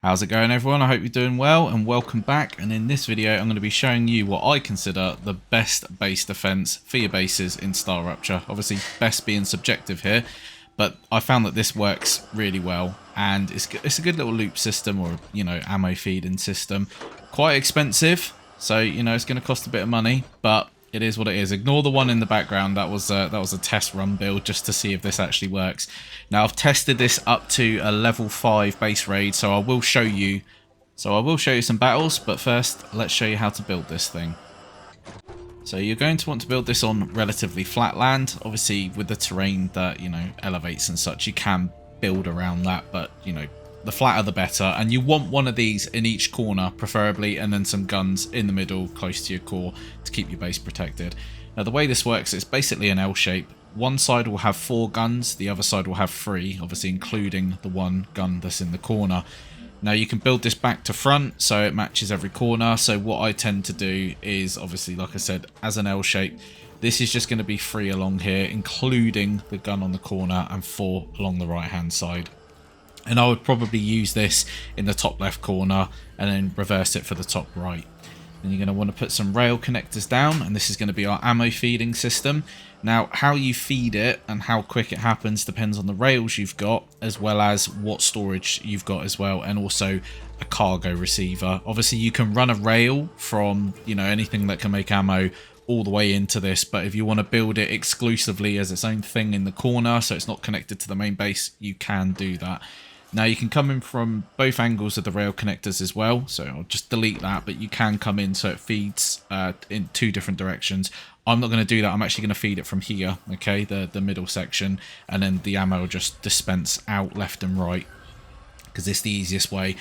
How's it going, everyone? I hope you're doing well and welcome back. And in this video I'm going to be showing you what I consider the best base defense for your bases in StarRupture. Obviously best being subjective here, but I found that this works really well and it's a good little loop system, or ammo feeding system. Quite expensive, so it's going to cost a bit of money, but it is what it is. Ignore the one in the background. That was a test run build just to see if this actually works. Now I've tested this up to a level 5 base raid, so I will show you some battles, but first let's show you how to build this thing. So you're going to want to build this on relatively flat land. Obviously with the terrain that elevates and such, you can build around that, but the flatter the better, and you want one of these in each corner preferably, and then some guns in the middle close to your core to keep your base protected. Now the way this works, it's basically an L shape. One side will have 4 guns, the other side will have 3, obviously including the one gun that's in the corner. Now you can build this back to front so it matches every corner. So what I tend to do is, obviously like I said, as an L shape, this is just going to be 3 along here, including the gun on the corner, and 4 along the right hand side. And I would probably use this in the top left corner and then reverse it for the top right. Then you're going to want to put some rail connectors down, and this is going to be our ammo feeding system. Now how you feed it and how quick it happens depends on the rails you've got, as well as what storage you've got as well, and also a cargo receiver. Obviously you can run a rail from anything that can make ammo all the way into this, but if you want to build it exclusively as its own thing in the corner so it's not connected to the main base, you can do that. Now you can come in from both angles of the rail connectors as well, so I'll just delete that, but you can come in so it feeds in 2 different directions. I'm not going to do that. I'm actually going to feed it from here, okay, the middle section, and then the ammo will just dispense out left and right because it's the easiest way.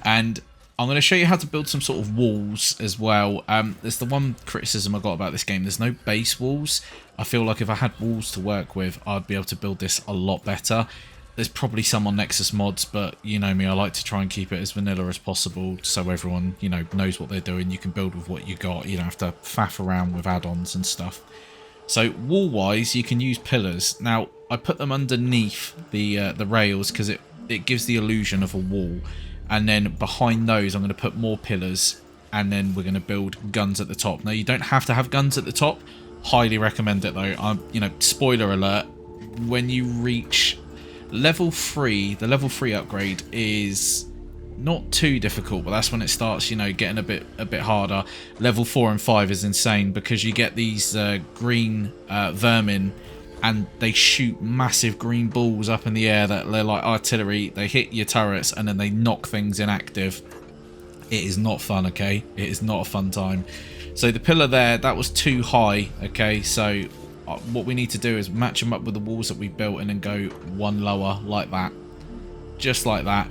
And I'm going to show you how to build some sort of walls as well. There's the one criticism I got about this game. There's no base walls. I feel like if I had walls to work with, I'd be able to build this a lot better. There's probably some on Nexus mods, but you know me, I like to try and keep it as vanilla as possible so everyone, knows what they're doing. You can build with what you got. You don't have to faff around with add-ons and stuff. So wall-wise, you can use pillars. Now, I put them underneath the rails because it gives the illusion of a wall. And then behind those, I'm going to put more pillars, and then we're going to build guns at the top. Now, you don't have to have guns at the top. Highly recommend it though. Spoiler alert, when you reach level 3, the level 3 upgrade is not too difficult, but that's when it starts getting a bit harder. Level 4 and 5 is insane because you get these green vermin, and they shoot massive green balls up in the air that they're like artillery. They hit your turrets and then they knock things inactive. It is not fun, okay? It is not a fun time. So the pillar there, that was too high, okay? So what we need to do is match them up with the walls that we built and then go one lower like that. Just like that.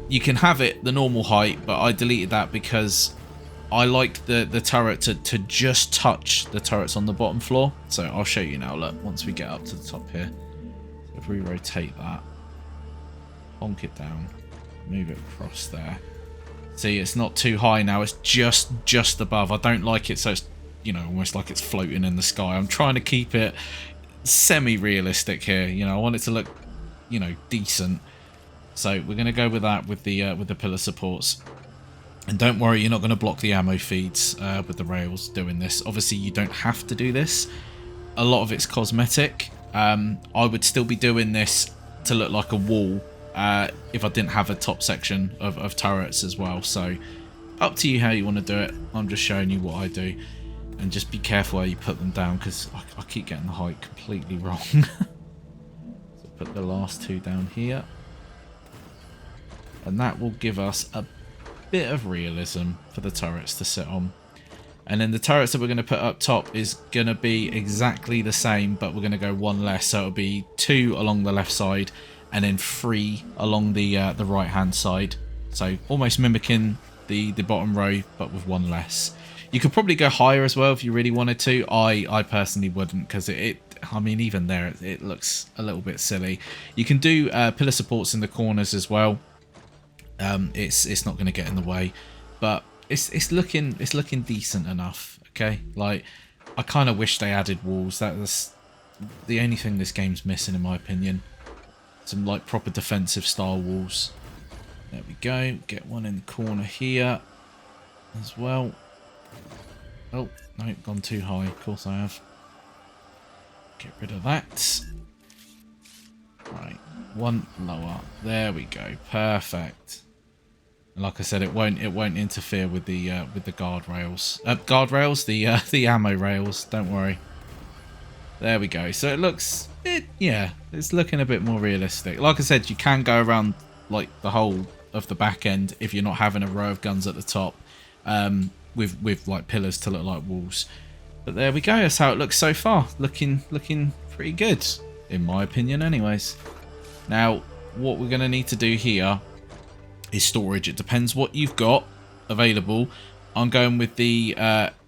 You can have it the normal height, but I deleted that because I liked the turret to just touch the turrets on the bottom floor. So I'll show you now, look, once we get up to the top here. So if we rotate that, honk it down, move it across there. See, it's not too high now, it's just above. I don't like it so it's almost like it's floating in the sky. I'm trying to keep it semi-realistic here. I want it to look decent. So we're going to go with that with the pillar supports. And don't worry, you're not going to block the ammo feeds with the rails doing this. Obviously you don't have to do this. A lot of it's cosmetic. I would still be doing this to look like a wall if I didn't have a top section of turrets as well. So up to you how you want to do it. I'm just showing you what I do. And just be careful where you put them down because I keep getting the height completely wrong. So put the last 2 down here. And that will give us a bit of realism for the turrets to sit on. And then the turrets that we're going to put up top is going to be exactly the same, but we're going to go 1 less. So it'll be 2 along the left side and then 3 along the right hand side. So almost mimicking the bottom row, but with 1 less. You could probably go higher as well if you really wanted to. I personally wouldn't because even there it looks a little bit silly. You can do pillar supports in the corners as well. It's not going to get in the way, but it's looking decent enough. Okay, like I kind of wish they added walls. That's the only thing this game's missing in my opinion. Some like proper defensive style walls. There we go. Get one in the corner here as well. Oh, no, gone too high. Of course I have. Get rid of that. Right, one lower. There we go. Perfect. And like I said, it won't interfere with the guardrails. The ammo rails. Don't worry. There we go. So it looks, it's looking a bit more realistic. Like I said, you can go around like the whole of the back end if you're not having a row of guns at the top, with like pillars to look like walls. But there we go. That's how it looks so far. Looking pretty good, in my opinion, anyways. Now, what we're going to need to do here is storage. It depends what you've got available. I'm going with the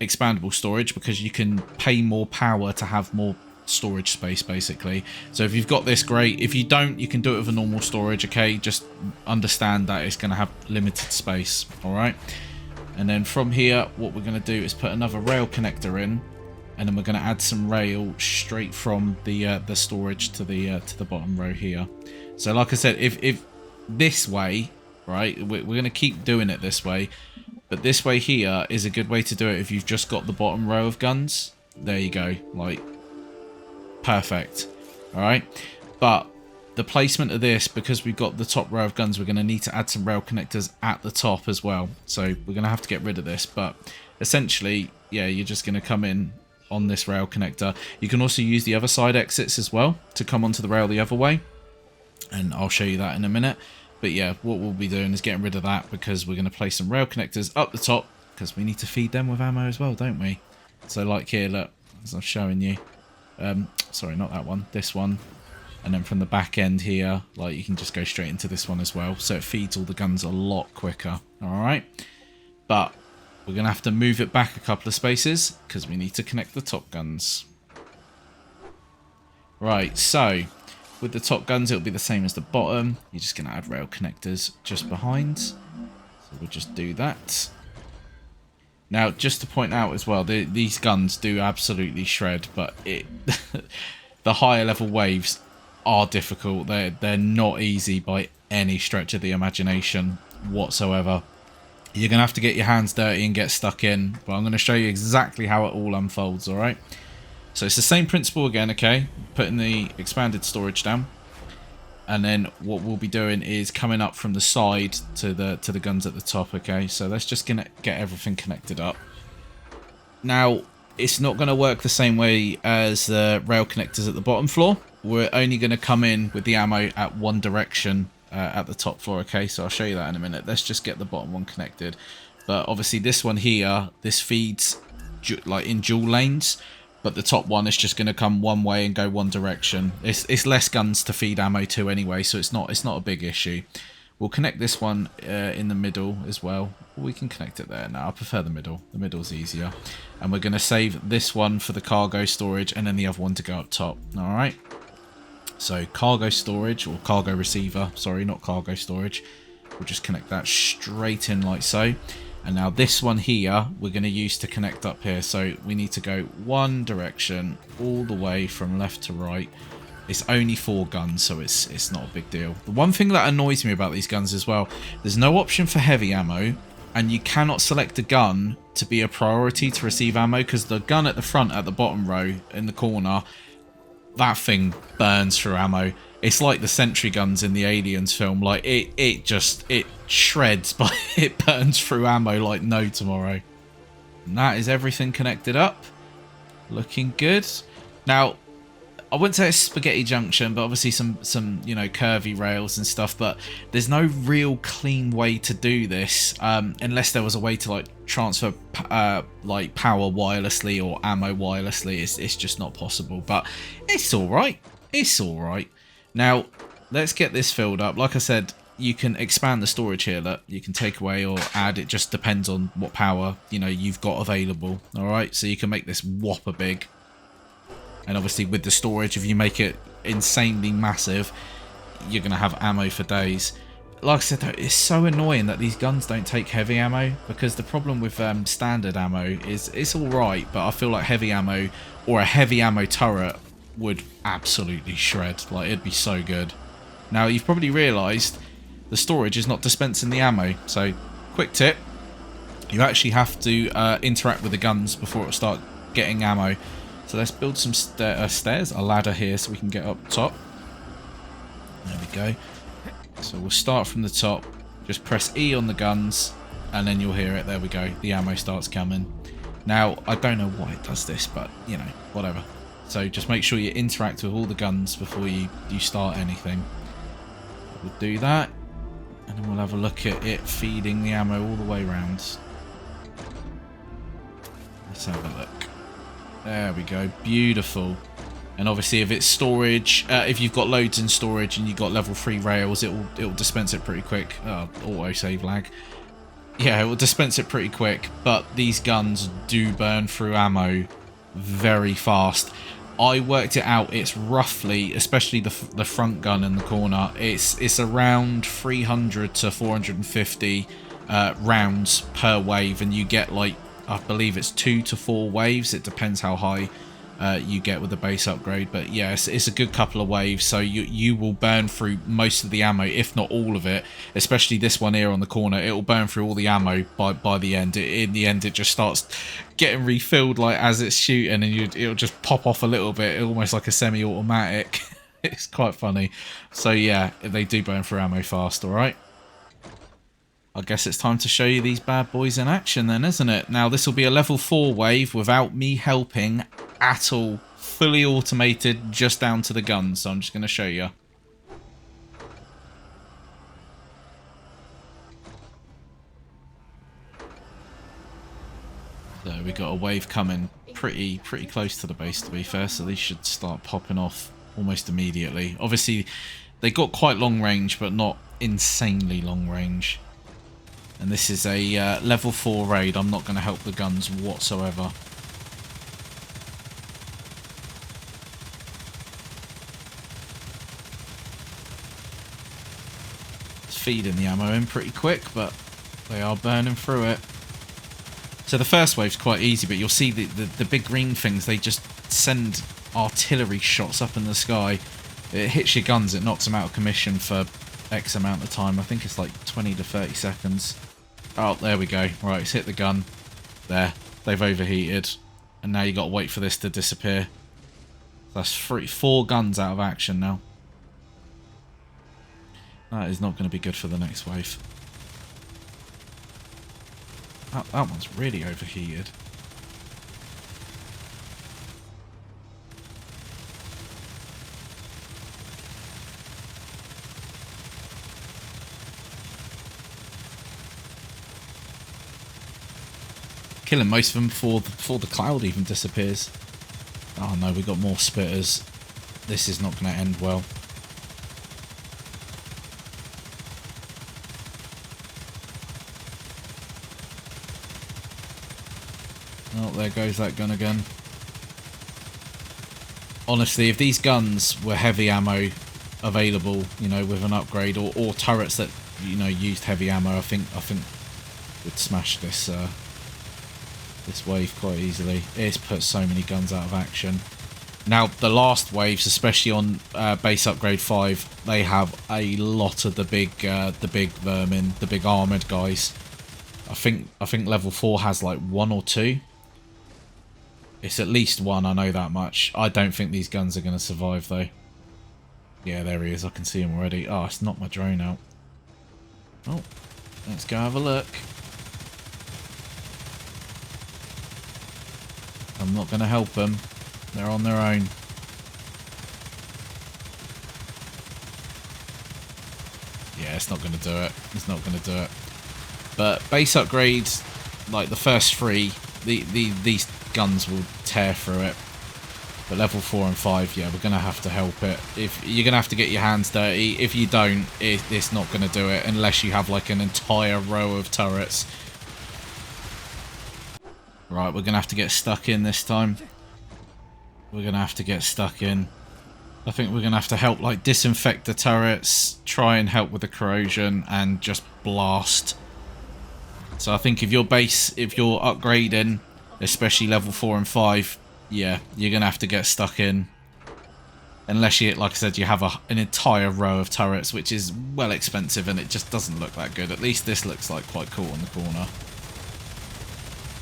expandable storage because you can pay more power to have more storage space, basically. So if you've got this, great. If you don't, you can do it with a normal storage, okay? Just understand that it's going to have limited space, all right? And then from here, what we're going to do is put another rail connector in, and then we're going to add some rail straight from the storage to the bottom row here. So like I said, if this way, right, we're going to keep doing it this way, but this way here is a good way to do it if you've just got the bottom row of guns. There you go, like, perfect. All right, but the placement of this, because we've got the top row of guns, we're going to need to add some rail connectors at the top as well. So we're going to have to get rid of this, but essentially, yeah, you're just going to come in on this rail connector. You can also use the other side exits as well to come onto the rail the other way, and I'll show you that in a minute. But yeah, what we'll be doing is getting rid of that because we're going to place some rail connectors up the top because we need to feed them with ammo as well, don't we? So like here, look, as I'm showing you, sorry, not that one, this one. And then from the back end here, like, you can just go straight into this one as well. So it feeds all the guns a lot quicker. All right. But we're going to have to move it back a couple of spaces because we need to connect the top guns. Right. So with the top guns, it'll be the same as the bottom. You're just going to add rail connectors just behind. So we'll just do that. Now, just to point out as well, these guns do absolutely shred, but the higher level waves are difficult. They're not easy by any stretch of the imagination whatsoever. You're gonna have to get your hands dirty and get stuck in, but I'm going to show you exactly how it all unfolds. All right, so it's the same principle again. Okay, putting the expanded storage down, and then what we'll be doing is coming up from the side to the guns at the top. Okay, so let's just gonna get everything connected up. Now, it's not going to work the same way as the rail connectors at the bottom floor. We're only going to come in with the ammo at one direction at the top floor, okay? So I'll show you that in a minute. Let's just get the bottom one connected. But obviously this one here, this feeds like in dual lanes, but the top one is just going to come one way and go one direction. It's less guns to feed ammo to anyway, so it's not a big issue. We'll connect this one in the middle as well. We can connect it there. No, I prefer the middle. The middle's easier. And we're going to save this one for the cargo storage and then the other one to go up top. All right. So cargo storage, or cargo receiver. Sorry, not cargo storage. We'll just connect that straight in like so. And now this one here, we're going to use to connect up here. So we need to go one direction all the way from left to right. It's only 4 guns, so it's not a big deal. The one thing that annoys me about these guns as well, there's no option for heavy ammo, and you cannot select a gun to be a priority to receive ammo, because the gun at the front, at the bottom row, in the corner, that thing burns through ammo. It's like the sentry guns in the Aliens film. Like, it shreds, but it burns through ammo like no tomorrow. And that is everything connected up. Looking good. Now, I wouldn't say it's spaghetti junction, but obviously some you know, curvy rails and stuff, but there's no real clean way to do this unless there was a way to like transfer like power wirelessly or ammo wirelessly. It's just not possible, but it's all right. It's all right. Now let's get this filled up. Like I said, you can expand the storage here. Look, you can take away or add. It just depends on what power, you know, you've got available. All right, so you can make this whopper big. And obviously with the storage, if you make it insanely massive, you're going to have ammo for days. Like I said, though, it's so annoying that these guns don't take heavy ammo, because the problem with standard ammo is it's alright, but I feel like heavy ammo or a heavy ammo turret would absolutely shred. Like, it'd be so good. Now, you've probably realised the storage is not dispensing the ammo. So, quick tip, you actually have to interact with the guns before it'll start getting ammo. So let's build some stairs, a ladder here so we can get up top. There we go. So we'll start from the top, just press E on the guns, and then you'll hear it. There we go, the ammo starts coming. Now, I don't know why it does this, but, you know, whatever. So just make sure you interact with all the guns before you start anything. We'll do that, and then we'll have a look at it feeding the ammo all the way around. Let's have a look. There we go, beautiful. And obviously if it's storage, if you've got loads in storage and you've got level 3 rails, it'll dispense it pretty quick. Oh, auto-save lag. Yeah, it will dispense it pretty quick, but these guns do burn through ammo very fast. I worked it out, it's roughly, especially the front gun in the corner, it's around 300 to 450 rounds per wave, and you get like, I believe it's 2 to 4 waves. It depends how high you get with the base upgrade, but yeah, it's a good couple of waves, so you will burn through most of the ammo, if not all of it. Especially this one here on the corner, it will burn through all the ammo by the end. In the end, it just starts getting refilled like as it's shooting, and it'll just pop off a little bit, almost like a semi-automatic. It's quite funny. So yeah, they do burn through ammo fast. All right, I guess it's time to show you these bad boys in action then, isn't it? Now, this will be a level 4 wave without me helping at all. Fully automated, just down to the guns. So I'm just going to show you. So we got a wave coming pretty close to the base, to be fair. So these should start popping off almost immediately. Obviously, they got quite long range, but not insanely long range. And this is a level 4 raid. I'm not going to help the guns whatsoever. It's feeding the ammo in pretty quick, but they are burning through it. So the first wave's quite easy, but you'll see the big green things, they just send artillery shots up in the sky. It hits your guns, it knocks them out of commission for X amount of time. I think it's like 20 to 30 seconds. Oh, there we go. Right, it's hit the gun. There. They've overheated. And now you got to wait for this to disappear. That's 4 guns out of action now. That is not going to be good for the next wave. That one's really overheated. Killing most of them before the cloud even disappears. Oh no, we got more spitters. This is not going to end well. Oh, there goes that gun again. Honestly, if these guns were heavy ammo available, you know, with an upgrade, or turrets that, you know, used heavy ammo, I think we'd smash this this wave quite easily. It's put so many guns out of action. Now, the last waves, especially on base upgrade 5, they have a lot of the big vermin, the big armored guys. I think level 4 has like 1 or 2. It's at least 1, I know that much. I don't think these guns are going to survive though. Yeah, there he is. I can see him already. Oh, it's knocked my drone out. Oh, let's go have a look. I'm not going to help them. They're on their own. Yeah, it's not going to do it. It's not going to do it. But base upgrades, like the first 3, these guns will tear through it. But level 4 and 5, yeah, we're going to have to help it. If you're going to have to get your hands dirty. If you don't, it's not going to do it unless you have like an entire row of turrets. Right, we're going to have to get stuck in this time. We're going to have to get stuck in. I think we're going to have to help, like, disinfect the turrets, try and help with the corrosion, and just blast. So I think if you're upgrading, especially level 4 and 5, yeah, you're going to have to get stuck in. Unless you, like I said, you have an entire row of turrets, which is well expensive and it just doesn't look that good. At least this looks like quite cool on the corner.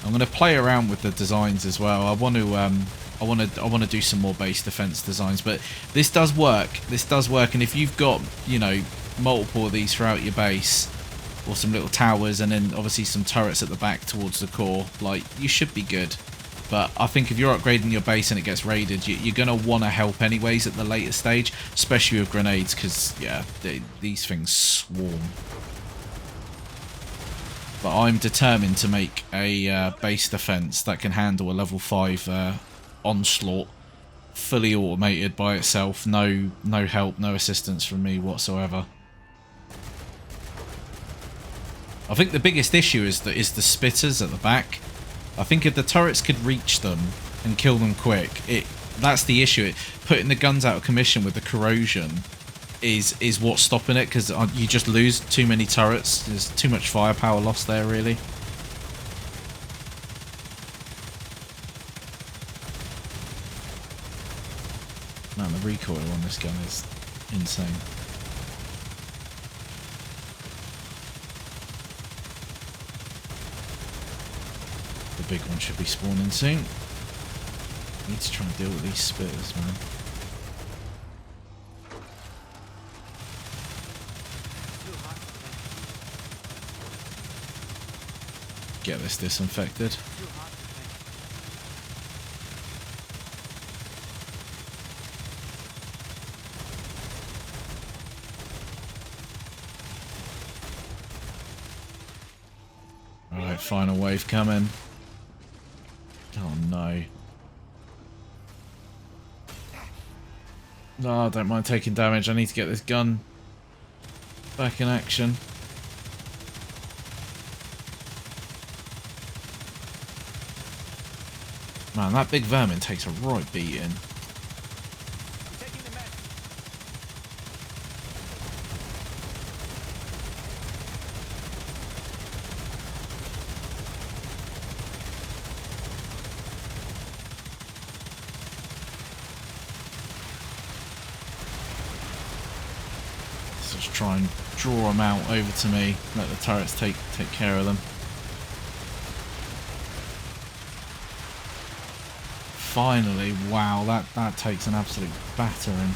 I'm going to play around with the designs as well. I want to do some more base defense designs, but this does work. This does work, and if you've got, you know, multiple of these throughout your base, or some little towers, and then obviously some turrets at the back towards the core, like, you should be good. But I think if you're upgrading your base and it gets raided, you're going to want to help anyways at the later stage, especially with grenades, because, yeah, these things swarm. But I'm determined to make a base defense that can handle a level 5 onslaught, fully automated by itself, no help, no assistance from me whatsoever. I think the biggest issue is the spitters at the back. I think if the turrets could reach them and kill them quick, that's the issue. Putting the guns out of commission with the corrosion is what's stopping it, because you just lose too many turrets. There's too much firepower lost there, really. Man, the recoil on this gun is insane. The big one should be spawning soon. Need to try and deal with these spitters, man. Get this disinfected. Alright, final wave coming. Oh no. No, I don't mind taking damage. I need to get this gun back in action. Man, that big vermin takes a right beating. Let's just try and draw them out over to me. Let the turrets take care of them. Finally, wow, that takes an absolute battering.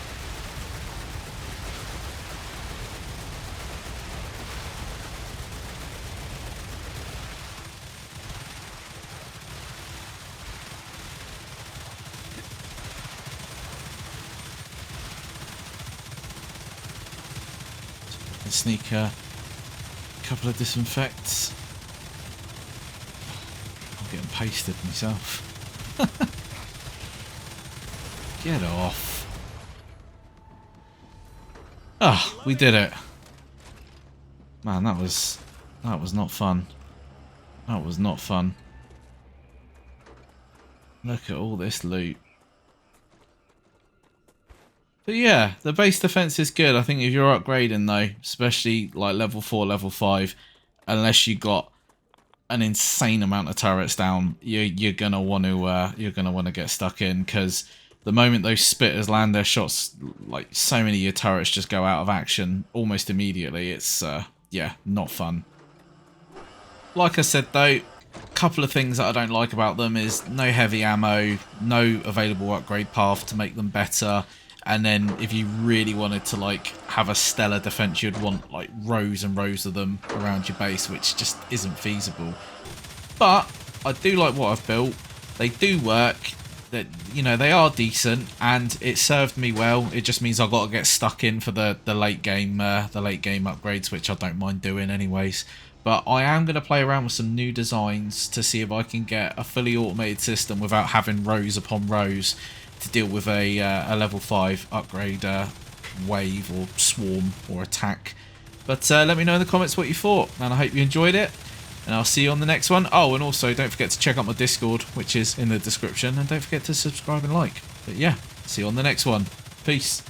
Sneak a couple of disinfects. I'm getting pasted myself. Get off. Ah, we did it. Man, that was not fun. That was not fun. Look at all this loot. But yeah, the base defense is good. I think if you're upgrading though, especially like level 4, level 5, unless you got an insane amount of turrets down, you're gonna want to get stuck in, because the moment those spitters land their shots, like, so many of your turrets just go out of action almost immediately. It's yeah, not fun. Like I said though, a couple of things that I don't like about them is no heavy ammo, no available upgrade path to make them better. And then if you really wanted to like have a stellar defense, you'd want like rows and rows of them around your base, which just isn't feasible. But I do like what I've built. They do work. That, you know, they are decent, and it served me well. It just means I've got to get stuck in for the late game upgrades, which I don't mind doing anyways. But I am going to play around with some new designs to see if I can get a fully automated system without having rows upon rows to deal with a level 5 upgrade wave or swarm or attack. But let me know in the comments what you thought, and I hope you enjoyed it, and I'll see you on the next one. Oh, and also don't forget to check out my Discord, which is in the description, and don't forget to subscribe and like. But yeah, see you on the next one. Peace.